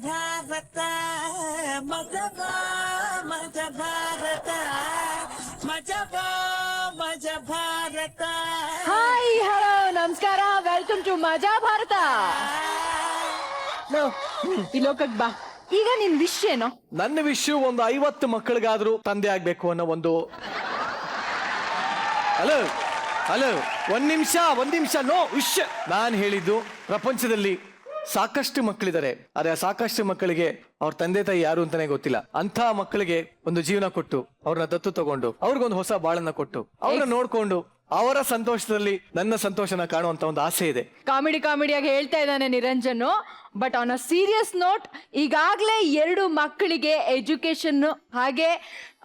ಭಾರತ ಮಜ ಭಾರತ ಮಜ Bharat. Hi hello ನಮಸ್ಕಾರ, ವೆಲ್ಕಮ್ ಟು ಮಜಾ ಭಾರತ. ಈ ಲೋಕಕ್ ಬಾ. ಈಗ ನಿನ್ ವಿಶ್ ಏನು? ನನ್ನ ವಿಷಯ ಒಂದು 50 ಮಕ್ಕಳಿಗಾದ್ರೂ ತಂದೆ ಆಗ್ಬೇಕು ಅನ್ನೋ ಒಂದು. ಹಲೋ ಹಲೋ, ಒಂದ್ ನಿಮಿಷ ನೋ ವಿಶ್. ನಾನು ಹೇಳಿದ್ದು ಪ್ರಪಂಚದಲ್ಲಿ ಸಾಕಷ್ಟು ಮಕ್ಕಳಿದ್ದಾರೆ, ಆದ್ರೆ ಆ ಸಾಕಷ್ಟು ಮಕ್ಕಳಿಗೆ ಅವ್ರ ತಂದೆ ತಾಯಿ ಯಾರು ಅಂತಾನೆ ಗೊತ್ತಿಲ್ಲ. ಅಂತ ಮಕ್ಕಳಿಗೆ ಒಂದು ಜೀವನ ಕೊಟ್ಟು ಅವ್ರನ್ನ ದತ್ತು ತಗೊಂಡು ಅವ್ರಿಗೊಂದು ಹೊಸ ಬಾಳನ್ನ ಕೊಟ್ಟು ಅವ್ರನ್ನ ನೋಡ್ಕೊಂಡು ಅವರ ಸಂತೋಷದಲ್ಲಿ ನನ್ನ ಸಂತೋಷನ ಕಾಣುವಂತ ಒಂದು ಆಸೆ ಇದೆ. ಕಾಮಿಡಿಯಾಗಿ ಹೇಳ್ತಾ ಇದ್ದಾನೆ Niranjan. But on a serious note, ಈಗಾಗಲೇ 2 ಮಕ್ಕಳಿಗೆ ಎಜುಕೇಶನ್ ಹಾಗೆ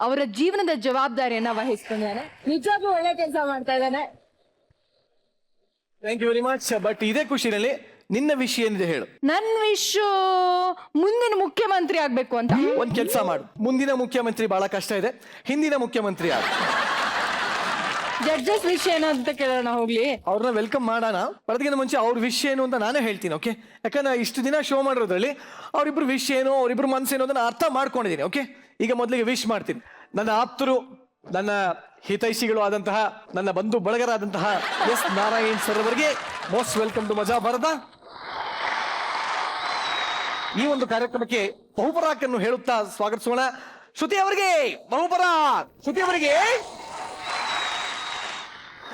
ಅವರ ಜೀವನದ ಜವಾಬ್ದಾರಿಯನ್ನ ವಹಿಸ್ಕೊಂಡಿದ್ದಾನೆ. ನಿಜವಾಗ್ಲೂ ಒಳ್ಳೆ ಕೆಲಸ ಮಾಡ್ತಾ ಇದ್ದಾನೆ. Thank you very much. But ಇದೇ ಖುಷಿನಲ್ಲಿ ನಿನ್ನ ವಿಷಯ ಏನಿದೆ ಹೇಳು. ನನ್ ವಿಶ್ ಮುಂದಿನ ಮುಖ್ಯಮಂತ್ರಿ ಆಗ್ಬೇಕು ಅಂತ. ಒಂದ್ ಕೆಲಸ ಮಾಡು, ಮುಂದಿನ ಮುಖ್ಯಮಂತ್ರಿ ಬಹಳ ಕಷ್ಟ ಇದೆ, ಹಿಂದಿನ ಮುಖ್ಯಮಂತ್ರಿ ಆಗ. ಜಡ್ಜಸ್ ವಿಷಯ ಏನು ಅಂತ ಕೇಳೋಣ ಹೋಗ್ಲಿ. ಅವ್ರನ್ನ ವೆಲ್ಕಮ್ ಮಾಡೋಣ. ಬರೋದಕ್ಕಿಂತ ಮುಂಚೆ ಅವ್ರ ವಿಷಯ ಏನು ಅಂತ ನಾನೇ ಹೇಳ್ತೀನಿ, ಓಕೆ? ಯಾಕಂದ್ರೆ ಇಷ್ಟು ದಿನ ಶೋ ಮಾಡಿರೋದ್ರಲ್ಲಿ ಅವ್ರಿಬ್ರು ವಿಷಯ ಏನು, ಅವ್ರಿಬ್ರು ಮನಸ್ಸೇನು ಅಂತ ಅರ್ಥ ಮಾಡ್ಕೊಂಡಿದ್ದೀನಿ, ಓಕೆ? ಈಗ ಮೊದಲಿಗೆ ವಿಶ್ ಮಾಡ್ತೀನಿ. ನನ್ನ ಆಪ್ತರು, ನನ್ನ ಹಿತೈಷಿಗಳು ಆದಂತಹ, ನನ್ನ ಬಂಧು ಬಳಗರಾದಂತಹ ಎಸ್ ನಾರಾಯಣ್ ಸರ್ ಅವರಿಗೆ ಮೋಸ್ಟ್ ವೆಲ್ಕಮ್ ಟು ಮಜಾ ಭಾರತ. ಈ ಒಂದು ಕಾರ್ಯಕ್ರಮಕ್ಕೆ ಬಹುಪರಾಕ್ ಅನ್ನು ಹೇಳುತ್ತಾ ಸ್ವಾಗತಿಸೋಣ. ಶ್ರುತಿ ಅವರಿಗೆ ಬಹುಪರಾಕ್. ಶ್ರುತಿ ಅವರಿಗೆ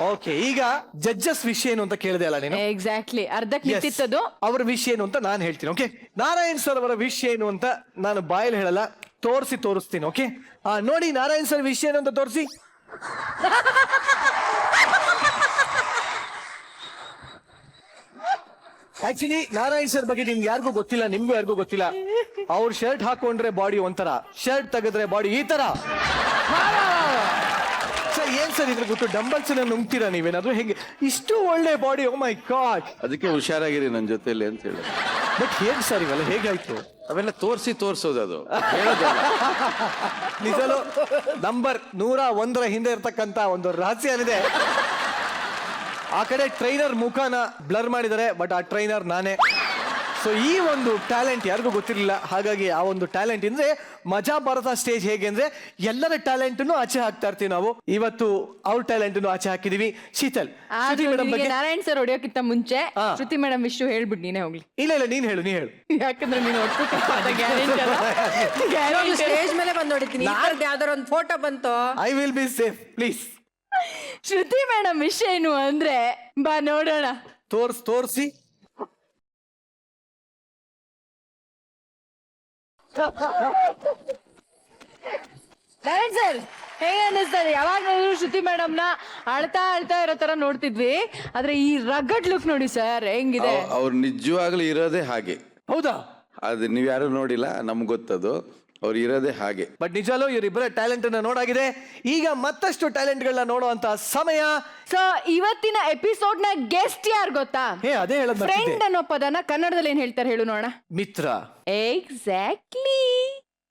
ಓಕೆ. ಈಗ ಜಡ್ಜಸ್ ವಿಷಯ ಏನು ಅಂತ ಕೇಳಿದೆ ಅಲ್ಲ ನೀನು? ಎಕ್ಸಾಕ್ಟ್ಲಿ, ಅರ್ಧಕ್ಕೆ ನಿಂತಿತ್ತದು. ಅವರ ವಿಷಯ ಏನು ಅಂತ ನಾನು ಹೇಳ್ತೀನಿ, ಓಕೆ? ನಾರಾಯಣ್ ಸರ್ ಅವರ ವಿಷಯ ಏನು ಅಂತ ನಾನು ಬಾಯಲ್ಲಿ ಹೇಳಲ್ಲ, ತೋರಿಸ್ತೀನಿ, ಓಕೆ? ನೋಡಿ, ನಾರಾಯಣ್ ಸರ್ ವಿಷಯ ಏನು ಅಂತ ತೋರಿಸಿ. ಆಕ್ಚುಲಿ ನಾರಾಯಣ್ ಸರ್ ಬಗ್ಗೆ ನಿಮ್ಗೆ ಯಾರಿಗೂ ಗೊತ್ತಿಲ್ಲ, ನಿಮ್ಗೂ ಯಾರಿಗೂ ಗೊತ್ತಿಲ್ಲ. ಅವ್ರು ಶರ್ಟ್ ಹಾಕೊಂಡ್ರೆ ಬಾಡಿ ಒಂಥರ, ಶರ್ಟ್ ತೆಗೆದ್ರೆ ಬಾಡಿ ಈ ತರ. ಸರ್ ಏನ್ ಸರ್ ಇದ್ರ ಗೊತ್ತು? ಡಂಬಲ್ಸ್ ನುಂಗ್ತೀರಾ ನೀವೇನಾದ್ರು? ಹೇಗೆ ಇಷ್ಟು ಒಳ್ಳೆ ಬಾಡಿ? ಓ ಮೈ ಗಾಡ್. ಅದಕ್ಕೆ ಹುಷಾರಾಗಿರಿ ನನ್ನ ಜೊತೆಲಿ ಅಂತ ಹೇಳಿ. ಬಟ್ ಹೇಗ್ ಸರ್ ಇವೆಲ್ಲ ಹೇಗಾಯ್ತು? ಅವೆಲ್ಲ ತೋರ್ಸೋದು ಅದು. ನಿಜಲು ನಂಬರ್ 101 ಹಿಂದೆ ಇರ್ತಕ್ಕಂತ ಒಂದು ರಹಸ್ಯ ಏನಿದೆ. ಆ ಕಡೆ ಟ್ರೈನರ್ ಮುಖನ ಬ್ಲರ್ ಮಾಡಿದ್ದಾರೆ, ಬಟ್ ಆ ಟ್ರೈನರ್ ನಾನೇ. ಸೊ ಈ ಒಂದು ಟ್ಯಾಲೆಂಟ್ ಯಾರಿಗೂ ಗೊತ್ತಿರಲಿಲ್ಲ. ಹಾಗಾಗಿ ಆ ಒಂದು ಟ್ಯಾಲೆಂಟ್ ಅಂದ್ರೆ ಮಜಾ ಭಾರತ ಸ್ಟೇಜ್ ಹೇಗೆ ಅಂದ್ರೆ ಎಲ್ಲರ ಟ್ಯಾಲೆಂಟ್ ಆಚೆ ಹಾಕ್ತಾ ಇರ್ತೀವಿ ನಾವು. ಇವತ್ತು ಅವ್ರ ಟ್ಯಾಲೆಂಟ್ ಆಚೆ ಹಾಕಿದೀವಿ. ಶೀತಲ್, ನಾರಾಯಣ್ ಸರ್ ಹೊಡೆಯೋಕ್ಕಿಂತ ಮುಂಚೆ ಶ್ರುತಿ ಮೇಡಮ್ ವಿಷಯ ಹೇಳ್ಬಿಟ್ಟು ನೀನೇ ಹೋಗ್ಲಿ. ಇಲ್ಲ ನೀನ್ ಹೇಳು. ಯಾಕಂದ್ರೆ ನೀನು ಸ್ಟೇಜ್ ಮೇಲೆ ಬಂದು ಹೊಡಿತೀನಿ. ಯಾವ್ದಾರ ಒಂದು ಫೋಟೋ ಬಂತು. I will be safe, please. Shruti madam ವಿಷಯ ಏನು ಅಂದ್ರೆ, ಬಾ ನೋಡೋಣ. ತೋರ್ಸಿ. ನಾರಾಯಣ್ ಸರ್ ಹೇಗೆ ಅನ್ನಿಸ್ತದೆ? ಯಾವಾಗ ನೋಡಿದ್ರು ಶ್ರುತಿ ಮೇಡಮ್ ನ ಅಳ್ತಾ ಇರೋ ತರ ನೋಡ್ತಿದ್ವಿ, ಆದ್ರೆ ಈ ರಗಡ್ ಲುಕ್ ನೋಡಿ ಸರ್ ಹೆಂಗಿದೆ. ಅವ್ರು ನಿಜವಾಗ್ಲೂ ಇರೋದೇ ಹಾಗೆ. ಹೌದಾ? ಅದು ನೀವ್ ಯಾರು ನೋಡಿಲ್ಲ, ನಮ್ಗೆ ಗೊತ್ತದು. ಅವ್ರು ಇರೋದೇ ಹಾಗೆ. ಬಟ್ ನಿಜಾಲು ಇವರಿಬ್ಬರ ಟ್ಯಾಲೆಂಟ್ ಅನ್ನ ನೋಡಾಗಿದೆ. ಈಗ ಮತ್ತಷ್ಟು ಟ್ಯಾಲೆಂಟ್ ಗಳನ್ನ ನೋಡುವಂತ ಸಮಯ. ಸೊ ಇವತ್ತಿನ ಎಪಿಸೋಡ್ ನ ಗೆಸ್ಟ್ ಯಾರು ಗೊತ್ತಾ? ಅದೇ ಹೇಳೋದು. ಫ್ರೆಂಡ್ ಅನ್ನೋ ಪದನ ಕನ್ನಡದಲ್ಲಿ ಏನ್ ಹೇಳ್ತಾರೆ ಹೇಳು ನೋಡೋಣ? ಮಿತ್ರ. ಎಕ್ಸಾಕ್ಟ್ಲಿ,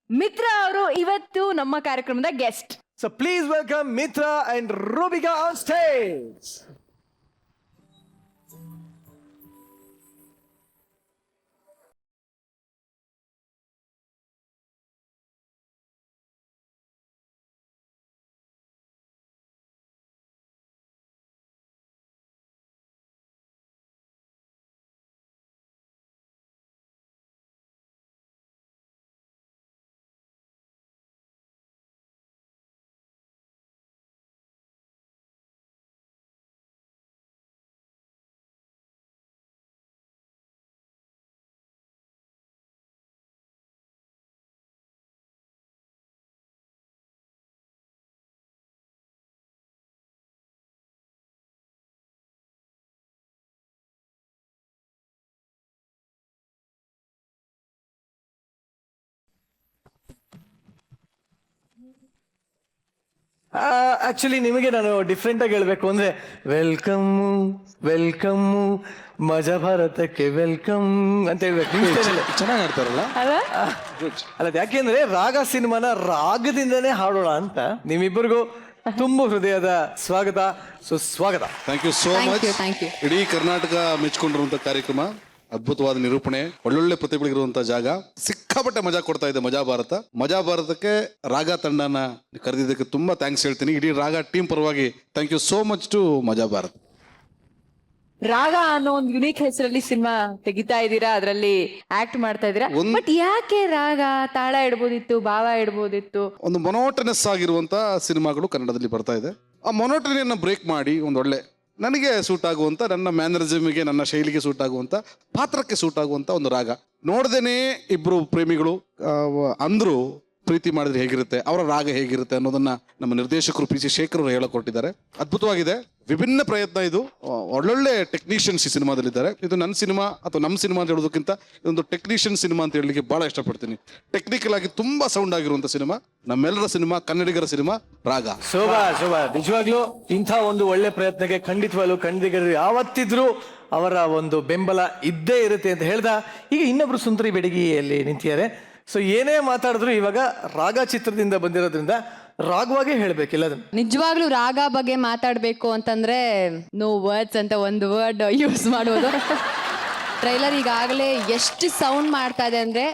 ಮಿತ್ರ ಅವರು ಇವತ್ತು ನಮ್ಮ ಕಾರ್ಯಕ್ರಮದ guest. So please welcome Mitra and Rubika on stage. Actually ನಿಮಗೆ ನಾನು ಡಿಫ್ರೆಂಟ್ ಆಗಿ ಹೇಳ್ಬೇಕು ಅಂದ್ರೆ, ವೆಲ್ಕಮ್ ಮಜಾ ಭಾರತಕ್ಕೆ ವೆಲ್ಕಮ್ ಅಂತ ಹೇಳ್ಬೇಕು. ಚೆನ್ನಾಗಿ ಆಡ್ತಾರಲ್ಲ. ಅಲ್ಲ, ಯಾಕೆಂದ್ರೆ ರಾಗ ಸಿನಿಮಾನ ರಾಗದಿಂದನೇ ಹಾಡೋಣ ಅಂತ. ನಿಮ್ಮಿಬ್ಬರಿಗೂ ತುಂಬ ಹೃದಯದ ಸ್ವಾಗತ, ಸುಸ್ವಾಗತ. Thank you so much. ಇಡೀ ಕರ್ನಾಟಕ ಮೆಚ್ಕೊಂಡಿರುವಂತ ಕಾರ್ಯಕ್ರಮ, ಅದ್ಭುತವಾದ ನಿರೂಪಣೆ, ಒಳ್ಳೊಳ್ಳೆ ಪ್ರತಿಭೆಗಳಿರುವಂತಹ ಜಾಗ, ಸಿಕ್ಕಾಪಟ್ಟೆ ಮಜಾ ಕೊಡ್ತಾ ಇದೆ ಮಜಾ ಭಾರತ. ಮಜಾ ಭಾರತಕ್ಕೆ ರಾಗ ತಂಡನ ಕರೆದಿದ್ದಕ್ಕೆ ತುಂಬಾ ಥ್ಯಾಂಕ್ಸ್ ಹೇಳ್ತೀನಿ. ಇಡೀ ರಾಗ ಟೀಮ್ ಪರವಾಗಿ thank you so much to Majaa Bharath. ರಾಗ ಅನ್ನೋ ಒಂದು ಯುನೀಕ್ ಹೆಸರಲ್ಲಿ ಸಿನಿಮಾ ತೆಗಿತಾ ಇದ್ದೀರಾ, ಅದರಲ್ಲಿ ಆಕ್ಟ್ ಮಾಡ್ತಾ ಇದ್ದೀರಾ. ಬಟ್ ಯಾಕೆ ರಾಗ? ತಾಳ ಇಡ್ಬೋದಿತ್ತು, ಭಾವ ಇಡ್ಬೋದಿತ್ತು. ಒಂದು ಮೊನೋಟನಸ್ ಆಗಿರುವಂತ ಸಿನಿಮಾಗಳು ಕನ್ನಡದಲ್ಲಿ ಬರ್ತಾ ಇದೆ. ಆ ಮೊನೋಟನಿಯನ್ನು ಬ್ರೇಕ್ ಮಾಡಿ ಒಂದು ಒಳ್ಳೆ ನನಗೆ ಸೂಟ್ ಆಗುವಂತ, ನನ್ನ ಮ್ಯಾನರಿಸಮ್ಗೆ, ನನ್ನ ಶೈಲಿಗೆ ಸೂಟ್ ಆಗುವಂತ, ಪಾತ್ರಕ್ಕೆ ಸೂಟ್ ಆಗುವಂತ ಒಂದು ರಾಗ. ನೋಡ್ದೇನೆ ಇಬ್ರು ಪ್ರೇಮಿಗಳು ಅಂದ್ರು ಪ್ರೀತಿ ಮಾಡಿದ್ರೆ ಹೇಗಿರುತ್ತೆ, ಅವರ ರಾಗ ಹೇಗಿರುತ್ತೆ ಅನ್ನೋದನ್ನ ನಮ್ಮ ನಿರ್ದೇಶಕರು ಪಿ ಸಿ ಶೇಖರ್ ಅವರು ಹೇಳಿಕೊಟ್ಟಿದ್ದಾರೆ. ಅದ್ಭುತವಾಗಿದೆ, ವಿಭಿನ್ನ ಪ್ರಯತ್ನ ಇದು. ಒಳ್ಳೊಳ್ಳೆ ಟೆಕ್ನಿಷಿಯನ್ಸ್ ಈ ಸಿನಿಮಾದಲ್ಲಿದ್ದಾರೆ. ಇದು ನನ್ನ ಸಿನಿಮಾ ಅಥವಾ ನಮ್ಮ ಸಿನಿಮಾ ಅಂತ ಹೇಳೋದಕ್ಕಿಂತ ಇದೊಂದು ಟೆಕ್ನಿಷಿಯನ್ ಸಿನಿಮಾ ಅಂತ ಹೇಳಲಿಕ್ಕೆ ಬಹಳ ಇಷ್ಟಪಡ್ತೀನಿ. ಟೆಕ್ನಿಕಲ್ ಆಗಿ ತುಂಬಾ ಸೌಂಡ್ ಆಗಿರುವಂತ ಸಿನಿಮಾ, ನಮ್ಮೆಲ್ಲರ ಸಿನಿಮಾ, ಕನ್ನಡಿಗರ ಸಿನಿಮಾ ರಾಗ. ಶೋಭಾ ನಿಜವಾಗ್ಲೂ ಇಂಥ ಒಂದು ಒಳ್ಳೆ ಪ್ರಯತ್ನಕ್ಕೆ ಖಂಡಿತವಾಗ್ಲೂ ಕನ್ನಡಿಗರು ಯಾವತ್ತಿದ್ರು ಅವರ ಒಂದು ಬೆಂಬಲ ಇದ್ದೇ ಇರುತ್ತೆ ಅಂತ ಹೇಳ್ದ. ಈಗ ಇನ್ನೊಬ್ರು ಸುಂದರಿ ಬೆಡಗಿಯಲ್ಲಿ ನಿಂತಿದ್ದಾರೆ. ಸೊ ಏನೇ ಮಾತಾಡಿದ್ರು ಇವಾಗ ರಾಗ ಚಿತ್ರದಿಂದ ಬಂದಿರೋದ್ರಿಂದ ರಾಗವಾಗೇ ಹೇಳ್ಬೇಕಿಲ್ಲ ಅದನ್ನ. ನಿಜವಾಗ್ಲೂ ರಾಗ ಬಗ್ಗೆ ಮಾತಾಡ್ಬೇಕು ಅಂತಂದ್ರೆ ನೋ ವರ್ಡ್ಸ್ ಅಂತ ಒಂದು ವರ್ಡ್ ಯೂಸ್ ಮಾಡೋದು. ಟ್ರೈಲರ್ ಈಗಾಗಲೇ ಎಷ್ಟು ಸೌಂಡ್ ಮಾಡ್ತಾ ಇದೆ ಅಂದ್ರೆ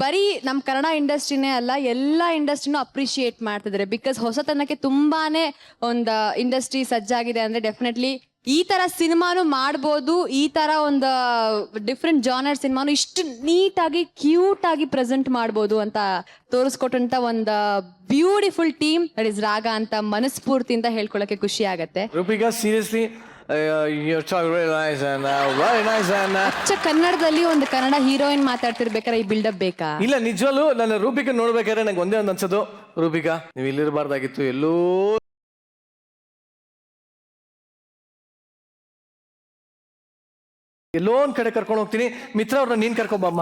ಬರೀ ನಮ್ಮ ಕನ್ನಡ ಇಂಡಸ್ಟ್ರಿನೇ ಅಲ್ಲ, ಎಲ್ಲ ಇಂಡಸ್ಟ್ರಿನೂ ಅಪ್ರಿಶಿಯೇಟ್ ಮಾಡ್ತಿದ್ದಾರೆ. ಬಿಕಾಸ್ ಹೊಸತನಕ್ಕೆ ತುಂಬಾನೇ ಒಂದು ಇಂಡಸ್ಟ್ರಿ ಸಜ್ಜಾಗಿದೆ. ಅಂದ್ರೆ ಡೆಫಿನೆಟ್ಲಿ ಈ ತರ ಸಿನಿಮಾನು ಮಾಡ್ಬೋದು, ಈ ತರ ಒಂದು ಡಿಫ್ರೆಂಟ್ ಜಾನರ್ ಸಿನಿಮಾನು ಇಷ್ಟು ನೀಟಾಗಿ ಕ್ಯೂಟ್ ಆಗಿ ಪ್ರೆಸೆಂಟ್ ಮಾಡ್ಬೋದು ಅಂತ ತೋರಿಸ್ಕೊಟ್ಟಂತ ಒಂದು ಬ್ಯೂಟಿಫುಲ್ ಟೀಮ್ ದಟ್ ಇಸ್ ರಾಗ ಅಂತ ಮನಸ್ಫೂರ್ತಿಯಿಂದ ಹೇಳ್ಕೊಳಕ್ಕೆ ಖುಷಿ ಆಗತ್ತೆ. ರೂಪಿಕಾ ಸೀರಿಯಸ್ಲಿ ಅಚ್ಚ ಕನ್ನಡದಲ್ಲಿ ಒಂದು ಕನ್ನಡ ಹೀರೋಯಿನ್ ಮಾತಾಡ್ತಿರ್ಬೇಕಾದ್ರೆ ಈ ಬಿಲ್ಡಪ್ ಬೇಕಾ? ಇಲ್ಲ, ನಿಜವಲ್ಲೂ ನನ್ನ ರೂಪಿಕಾ ನೋಡ್ಬೇಕಾದ್ರೆ ನಂಗೆ ಒಂದೇ ಒಂದು ಅನ್ಸೋದು, ರೂಪಿಕಾ ನೀವು ಇಲ್ಲಿರಬಾರ್ದಾಗಿತ್ತು, ಎಲ್ಲೋ ಒಂದ್ ಕಡೆ ಕರ್ಕೊಂಡು ಹೋಗ್ತೀನಿ. ಮಿತ್ರ ಅವ್ರನ್ನ ನೀನ್ ಕರ್ಕೊಂಬಮ್ಮ.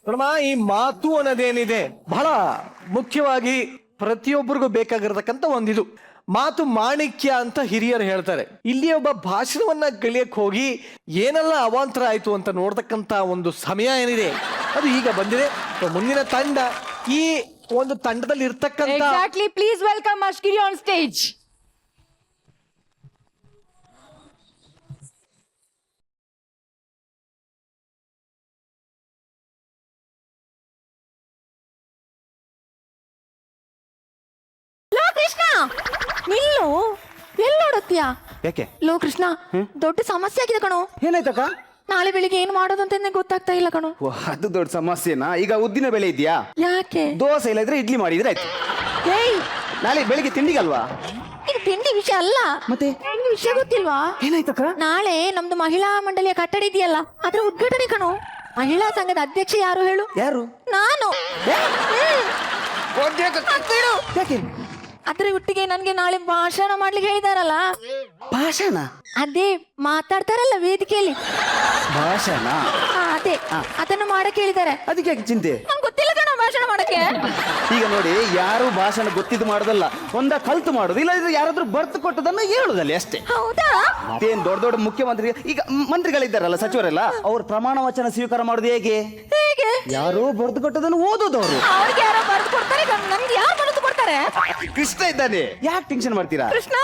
ನೋಡಮ್ಮ, ಈ ಮಾತು ಅನ್ನೋದೇನಿದೆ ಬಹಳ ಮುಖ್ಯವಾಗಿ ಪ್ರತಿಯೊಬ್ಬರಿಗೂ ಬೇಕಾಗಿರತಕ್ಕಂತ ಒಂದಿದು. ಮಾತು ಮಾಣಿಕ್ಯ ಅಂತ ಹಿರಿಯರು ಹೇಳ್ತಾರೆ. ಇಲ್ಲಿ ಒಬ್ಬ ಭಾಷಣವನ್ನ ಕಲಿಯಕ್ ಹೋಗಿ ಏನೆಲ್ಲ ಅವಾಂತರ ಆಯ್ತು ಅಂತ ನೋಡ್ತಕ್ಕಂತ ಒಂದು ಸಮಯ ಏನಿದೆ ಅದು ಈಗ ಬಂದಿದೆ. ಮುಂದಿನ ತಂಡ, ಈ ಒಂದು ತಂಡದಲ್ಲಿ ಇರ್ತಕ್ಕಂತ exactly, please welcome Ashkiri on stage. Krishna ನಿಲ್ಲು, ಎಲ್ಲಿ ನೋಡುತ್ತೀಯಾ? ಯಾಕೆ? ಲೋ ಕೃಷ್ಣ, ದೊಡ್ಡ ಸಮಸ್ಯೆ ಆಗಿದೆ ಕಣೋ. ಏನಾಯ್ತಕ್ಕ? ನಾಳೆ ಬೆಳಿಗ್ಗೆ ಏನ್ ಮಾಡೋದಂತ ಗೊತ್ತಾಗ್ತಾ ಇಲ್ಲ ಕಣೋ. ಅದು ದೊಡ್ಡ ಸಮಸ್ಯೆನಾ? ಈಗ ಉದ್ದಿನ ಬೆಳೆ ಇದೆಯಾ? ಯಾಕೆ? ದೋಸೆ ಇಲ್ಲದ್ರೆ ಇಡ್ಲಿ ಮಾಡಿದ್ರೆ ಆಯ್ತು. ಏಯ್, ನಾಳೆ ಬೆಳಿಗ್ಗೆ ತಿಂಡಿಗಲ್ವಾ? ಇದು ತಿಂಡಿ ವಿಷಯ ಅಲ್ಲ. ಮತ್ತೆ ನಿಮ್ಗೆ ವಿಷಯ ಗೊತ್ತಿಲ್ವಾ? ಏನಾಯ್ತಕ್ಕ? ನಾಳೆ ನಮ್ದು ಮಹಿಳಾ ಮಂಡಳಿಯ ಕಟ್ಟಡ ಇದೆಯಲ್ಲ, ಅದ್ರ ಉದ್ಘಾಟನೆ ಕಣೋ. ಮಹಿಳಾ ಸಂಘದ ಅಧ್ಯಕ್ಷ ಯಾರು ಹೇಳು? ಯಾರು? ನಾನು. ಬಿಡು. ಯಾಕೆ? ಅದ್ರ ಒಟ್ಟಿಗೆ ನನ್ಗೆ ನಾಳೆ ಭಾಷಣ ಮಾಡ್ಲಿಕ್ಕೆ ಹೇಳಿದಾರಲ್ಲ. ಭಾಷಣ? ಅದೇ ಮಾತಾಡ್ತಾರಲ್ಲ ವೇದಿಕೆಯಲ್ಲಿ, ಭಾಷಣ? ಅದೇ ಅದನ್ನು ಮಾಡಕ್ಕೆ ಹೇಳಿದ್ದಾರೆ. ಅದಕ್ಕೆ ಯಾಕೆ ಚಿಂತೆ? ನಂಗೆ ಗೊತ್ತಿಲ್ಲ ಕಣ ಭಾಷಣ ಮಾಡಕ್ಕೆ. ಈಗ ನೋಡಿ, ಯಾರು ಭಾಷಣ ಗೊತ್ತಿದ್ದು ಮಾಡೋದಲ್ಲ, ಒಂದ ಕಲ್ತು ಮಾಡೋದು. ಇಲ್ಲ ಯಾರಾದ್ರೂ ಬರ್ತು ಕೊಟ್ಟದನ್ನ ಹೇಳುದಲ್ಲಿ ಅಷ್ಟೇ. ಹೌದಾ? ಮತ್ತೇನ್ ದೊಡ್ಡ ದೊಡ್ಡ ಮುಖ್ಯಮಂತ್ರಿ, ಈಗ ಮಂತ್ರಿಗಳಿದ್ದಾರಲ್ಲ, ಸಚಿವರೆಲ್ಲ, ಅವ್ರ ಪ್ರಮಾಣ ವಚನ ಸ್ವೀಕಾರ ಮಾಡೋದು ಹೇಗೆ? ಹೇಗೆ? ಯಾರೋ ಬರೆದು ಕೊಟ್ಟದನ್ನು ಓದೋದು ಅವರು. ಅವ್ರಿಗೆ ಯಾರೋ ಬರೆದು ಕೊಡ್ತಾರೆ, ನನ್ಗೆ ಯಾರು ಬರೆದು ಕೊಡ್ತಾರೆ? ಕೃಷ್ಣ ಇದ್ದಾನೆ, ಯಾಕೆ ಟೆನ್ಷನ್ ಮಾಡ್ತೀರಾ? ಕೃಷ್ಣ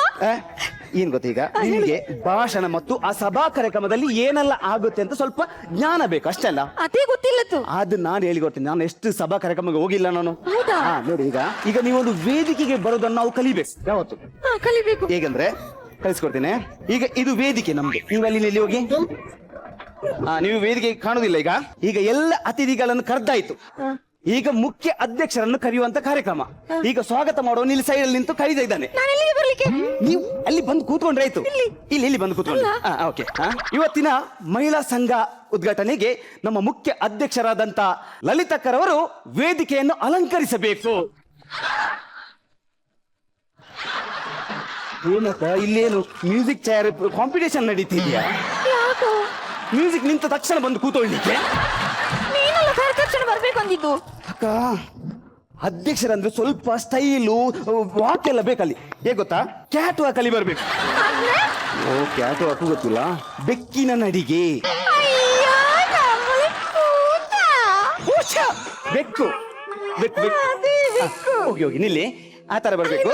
ಏನ್ ಗೊತ್ತೀಗ, ನಿಮಗೆ ಭಾಷಣ ಮತ್ತು ಆ ಸಭಾ ಕಾರ್ಯಕ್ರಮದಲ್ಲಿ ಏನೆಲ್ಲ ಆಗುತ್ತೆ ಅಂತ ಸ್ವಲ್ಪ ಜ್ಞಾನ ಬೇಕು, ಅಷ್ಟೇ ಅಲ್ಲ? ಅದೇ ಗೊತ್ತಿಲ್ಲತ್ತು. ಅದು ನಾನು ಹೇಳಿಕೊಡ್ತೀನಿ. ನಾನು ಎಷ್ಟು ಸಭಾ ಕಾರ್ಯಕ್ರಮಕ್ಕೆ ಹೋಗಿಲ್ಲ ನಾನು. ಹೌದಾ? ನೋಡಿ, ಈಗ ನೀವೊಂದು ವೇದಿಕೆಗೆ ಬರೋದನ್ನ ನಾವು ಕಲಿಬೇಕು ಯಾವತ್ತು. ಕಲಿಬೇಕು. ಹೇಗಂದ್ರೆ ಕಲಿಸ್ಕೊಡ್ತೀನಿ. ಈಗ ಇದು ವೇದಿಕೆ ನಮ್ದು. ನೀವು ಅಲ್ಲಿ ಹೋಗಿ, ನೀವು ವೇದಿಕೆ ಕಾಣುದಿಲ್ಲ. ಈಗ ಎಲ್ಲ ಅತಿಥಿಗಳನ್ನು ಕರೆದಾಯ್ತು. ಈಗ ಮುಖ್ಯ ಅಧ್ಯಕ್ಷರನ್ನು ಕರೆಯುವಂತ ಕಾರ್ಯಕ್ರಮ. ಈಗ ಸ್ವಾಗತ ಮಾಡುವ ಇಲ್ಲಿ ಸೈಡ್ ಅಲ್ಲಿ ನಿಂತು ಕರೀತಾ ಇದ್ದಾನೆ. ನೀವು ಅಲ್ಲಿ ಬಂದು ಕೂತ್ಕೊಂಡ್ರೆ ಆಯ್ತು. ಇಲ್ಲಿ ಬಂದು ಕೂತ್ಕೊಂಡ್ರೆ ಓಕೆ. ಇವತ್ತಿನ ಮಹಿಳಾ ಸಂಘ ಉದ್ಘಾಟನೆಗೆ ನಮ್ಮ ಮುಖ್ಯ ಅಧ್ಯಕ್ಷರಾದಂತ ಲಲಿತಕ್ಕರವರು ವೇದಿಕೆಯನ್ನು ಅಲಂಕರಿಸಬೇಕು. ಏನಕ್ಕ ಇಲ್ಲೇನು ಮ್ಯೂಸಿಕ್ ಚೇರ್ ಕಾಂಪಿಟೇಷನ್ ನಡೀತಿದ್ಯಾ? ಮ್ಯೂಸಿಕ್ ನಿಂತ ತಕ್ಷಣ ಬಂದು ಕೂತ್ಕೊಳ್ಳಿಕ್ಕೆ ತಕ್ಷಣ ಬರ್ಬೇಕು ಅಂದಿದ್ದು. ಅಕ್ಕ, ಅಧ್ಯಕ್ಷರಂದ್ರೆ ಸ್ವಲ್ಪ ಸ್ಟೈಲು ವಾಕ್ ಎಲ್ಲ ಬೇಕಲ್ಲಿ. ಹೇಗೆ ಗೊತ್ತಾ? ಕ್ಯಾಟ್ ವಾಕ್ ಅಲ್ಲಿ ಬರ್ಬೇಕು. ಓ, ಕ್ಯಾಟ್ ವಾಕ್ ಗೊತ್ತಿಲ್ಲ? ಬೆಕ್ಕಿನ ನಡಿಗೆ. ಬೆಕ್ಕು ಬೆಕ್ಕು. ಹೋಗಿ ನಿಲ್ಲಿ, ಆ ತರ ಬರ್ಬೇಕು.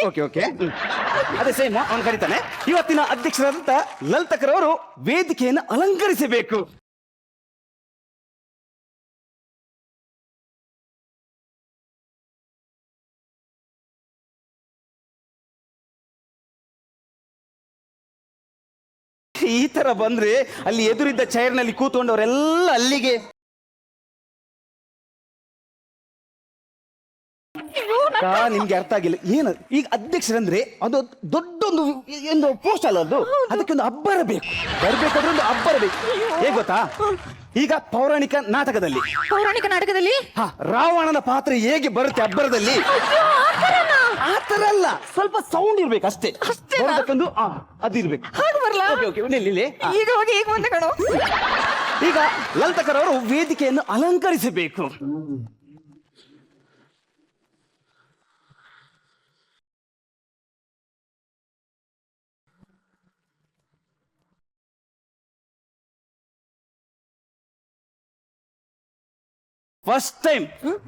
Okay okay. ಅದೇ ಸೇಮ್ ಅವನು ಕರೀತಾನೆ. ಇವತ್ತಿನ ಅಧ್ಯಕ್ಷರಾದಂತ ಲಲಿತಕರವರು ವೇದಿಕೆಯನ್ನು ಅಲಂಕರಿಸಬೇಕು. ಈ ತರ ಬಂದ್ರೆ ಅಲ್ಲಿ ಎದುರಿದ್ದ ಚೈರ್ನಲ್ಲಿ ಕೂತ್ಕೊಂಡವರೆಲ್ಲ ಅಲ್ಲಿಗೆ. ನಿಮ್ಗೆ ಅರ್ಥ ಆಗಿಲ್ಲ ಏನು? ಈಗ ಅಧ್ಯಕ್ಷರಂದ್ರೆ ಅದು ದೊಡ್ಡೊಂದು ಒಂದು ಪೋಸ್ಟ್ ಅಲ್ಲ, ಅದು ಅದಕ್ಕೆ ಒಂದು ಅಬ್ಬರ ಬೇಕು. ಬರ್ಬೇಕಾದ್ರೆ ಒಂದು ಅಬ್ಬರ ಬೇಕು. ಹೇಗ್ ಗೊತ್ತಾ, ಈಗ ಪೌರಾಣಿಕ ನಾಟಕದಲ್ಲಿ ರಾವಣನ ಪಾತ್ರ ಹೇಗೆ ಬರುತ್ತೆ ಅಬ್ಬರದಲ್ಲಿ, ಆ ತರ ಅಲ್ಲ, ಸ್ವಲ್ಪ ಸೌಂಡ್ ಇರ್ಬೇಕು ಅಷ್ಟೇ. ಅದಿರ್ಬೇಕು. ಈಗ ಹೋಗಿ ಈಗ ಮುಂದೆ ಕಣೋ. ಈಗ ಲಲಿತಕರವರು ವೇದಿಕೆಯನ್ನು ಅಲಂಕರಿಸಬೇಕು.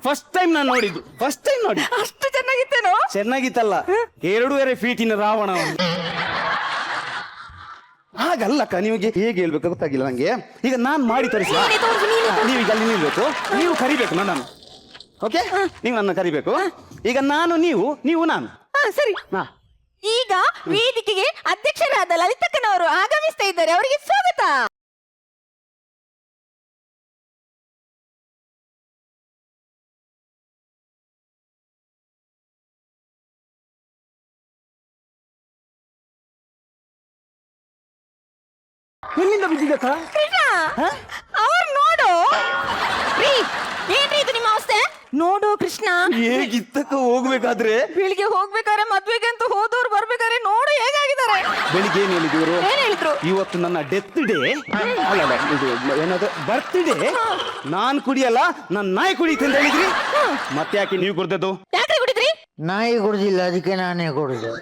ಫಸ್ಟ್ ಟೈಮ್ ನಾನು ನೋಡಿದ್ದು. ಫಸ್ಟ್ ಟೈಮ್ ನೋಡಿ. ಅಷ್ಟು ಚೆನ್ನಾಗಿತ್ತೇನೋ? ಚೆನ್ನಾಗಿತ್ತಲ್ಲ, 2.5 ಫೀಟಿನ ರಾವಣ. ಹಾಗಲ್ಲಕ್ಕ, ನಿಮಗೆ ಹೇಗೆ ಹೇಳ್ಬೇಕು ಗೊತ್ತಾಗಿಲ್ಲ ನಂಗೆ. ಈಗ ನಾನ್ ಮಾಡಿ ತೋರಿಸಿ. ನೀವೀಗ ಅಲ್ಲಿ ನಿಲ್ಬೇಕು, ನೀವು ಕರಿಬೇಕು ನನ್ನನ್ನು. ಓಕೆ, ನೀವು ನನ್ನ ಕರಿಬೇಕು. ಈಗ ನಾನು ನೀವು ನಾನು. ಸರಿ. ಈಗ ವೇದಿಕೆಗೆ ಅಧ್ಯಕ್ಷರಾದ ಲಲಿತಕ್ಕನವರು ಆಗಮಿಸ್ತಾ ಇದ್ದಾರೆ. ಅವರಿಗೆ ಸ್ವಾಗತ. ಎಲ್ಲಿಂದ ಬಿದ್ದಿದ್ದಕ್ಕ? ಅವ್ರು ನೋಡು. ಏನ್ರಿ ಇದು ನಿಮ್ಮ ಅವಸ್ಥೆ? ನೋಡು ಕೃಷ್ಣ, ಹೇಗಿತ್ತಕ್ಕ ಹೋಗ್ಬೇಕಾದ್ರೆ? ಬೆಳಿಗ್ಗೆ ಹೋಗ್ಬೇಕಾದ್ರೆ ಮದ್ವೆಗೆ ಅಂತ ಹೋದವ್ರು ಬರ್ಬೇಕಾದ್ರೆ ನೋಡು ಹೇಗಾಗಿದ್ದಾರೆ. ಬೆಳಿಗ್ಗೆ ಏನ್ ಹೇಳಿದ್ರು? ಏನ್ ಹೇಳಿದ್ರು? ಇವತ್ತು ನನ್ನ ಡೆತ್ ಡೇ, ಅಲ್ಲ ಇದು ಏನಾದ್ರು ಬರ್ತ್ಡೇ. ನಾನ್ ಕುಡಿಯಲ್ಲ, ನನ್ನ ನಾಯಿ ಕುಡಿಯುತ್ತೆ ಅಂತ ಹೇಳಿದ್ರಿ. ಮತ್ತೆ ಯಾಕೆ ನೀವು ಕುಡ್ದದ್ದು? ಯಾಕೆ ಕುಡಿದ್ರಿ? ನಾಯಿ ಕುಡ್ದಿಲ್ಲ, ಅದಕ್ಕೆ ನಾನೇ ಕುಡಿದೆ.